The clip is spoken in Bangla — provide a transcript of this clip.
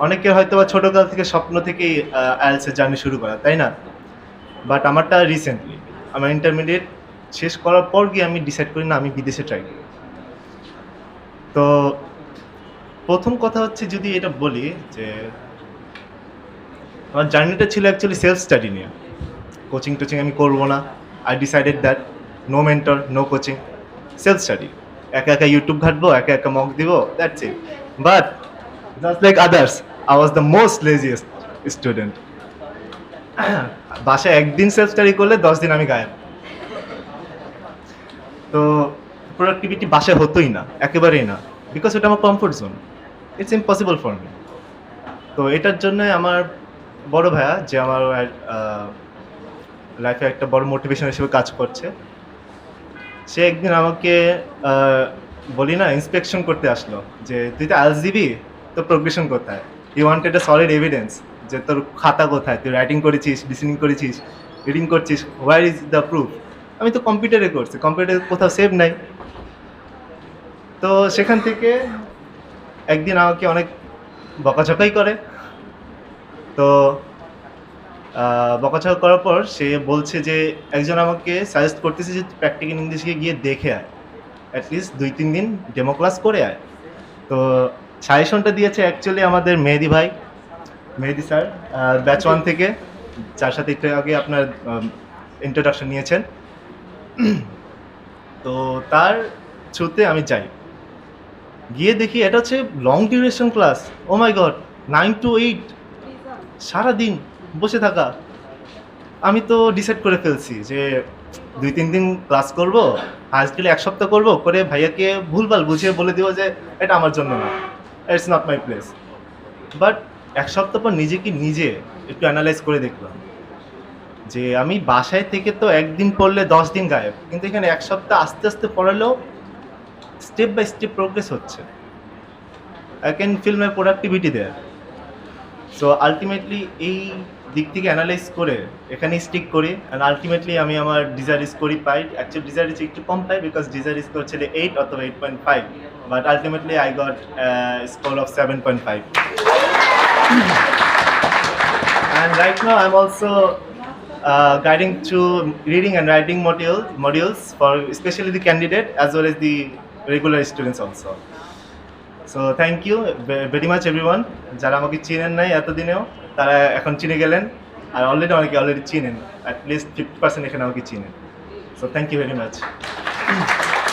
অনেকের হয়তোবা ছোটকাল থেকে স্বপ্ন থেকেই IELTS এর জার্নি শুরু করা, তাই না? বাট আমারটা রিসেন্টলি। আমার ইন্টারমিডিয়েট শেষ করার পর গিয়ে আমি ডিসাইড করি না আমি বিদেশে ট্রাই করব। তো ১ম কথা হচ্ছে যদি এটা বলি যে আমার জার্নিটা ছিল অ্যাকচুয়ালি সেলফ স্টাডি নিয়ে। কোচিং-টোচিং আমি করব না। I decided that no mentor, no coaching, self study. একা, একা YouTube ঘাঁটবো, একা, একা মক দিব, that's it. But just like others, I was the most laziest student. বাসায় একদিন সেলফ স্টাডি করলে 10 দিন আমি গায়েব। তো প্রোডাক্টিভিটি বাসায় হতোই না, একেবারেই না। বিকজ এটা আমার comfort zone. It's impossible for me. তো এটার জন্য আমার বড় ভাইয়া যে আমার লাইফে একটা বড় মোটিভেশন হিসেবে কাজ করছে, সে একদিন আমাকে বলি না ইন্সপেকশন করতে আসলো যে তুই তো আইএলটিএস দিবি, তো প্রোগ্রেশন কোথায়? He wanted a solid evidence যে তোর খাতা কোথায়, তুই রাইটিং করেছিস, লিসেনিং করেছিস, রিডিং করছিস, হোয়ার ইজ দ্য প্রুফ? আমি তো কম্পিউটারে করছি, কম্পিউটারে কোথাও সেভ নাই। তো সেখান থেকে একদিন আমাকে অনেক বকাঝকাই করে। তো বকাঝকা করার পর সে বলছে যে একজন আমাকে সাজেস্ট করতেছে যে প্র্যাকটিক্যাল ইংলিশে গিয়ে দেখে আয়, অ্যাটলিস্ট ২-৩ দিন ডেমো ক্লাস করে আয়। তো সাজেশনটা দিয়েছে অ্যাকচুয়ালি আমাদের মেহেদী ভাই, মেহেদী স্যার, ব্যাচ 1 থেকে, যার সাথে একটু আগে আপনার ইন্ট্রোডাকশন নিয়েছেন। তো তার থ্রুতে আমি যাই। গিয়ে দেখি এটা হচ্ছে long duration class. Oh my god! 9 to 8 সারাদিন বসে থাকা। আমি তো ডিসাইড করে ফেলছি যে ২-৩ দিন ক্লাস করব, হাইয়েস্ট গেলে ১ সপ্তাহ করব, করে ভাইয়াকে ভুলভাল বুঝিয়ে বলে দিব যে এটা আমার জন্য না। It's not my place. But ১ সপ্তাহ পর নিজেকে নিজে একটু এনালাইজ করে দেখলাম যে আমি বাসায় থেকে তো একদিন পড়লে ১০ দিন গায়েব। কিন্তু এখানে ১ সপ্তাহ আস্তে, আস্তে পড়ালেও স্টেপ বাই স্টেপ প্রোগ্রেস হচ্ছে। I can feel my productivity there. So ultimately এই দিক থেকে অ্যানালাইজ করে এখানেই স্টিক করি, অ্যান্ড আল্টিমেটলি আমি আমার ডিজায়ার স্কোরই পাই। অ্যাকচুয়ালি ডিজায়ার একটু কম পাই বিকজ ডিজায়ার স্কোর ছিল 8 অথবা 8.5, but ultimately I got score of 7.5. And right now I'm also guiding through reading and writing modules for especially the candidate as well as the regular students also. So thank you very much everyone. যারা আমাকে চিনেন নাই এতদিনেও, তারা এখন চিনে গেলেন, আর অনেকে অলরেডি চিনেন, অ্যাটলিস্ট 50% এখানে আমাকে চিনেন। So thank you very much.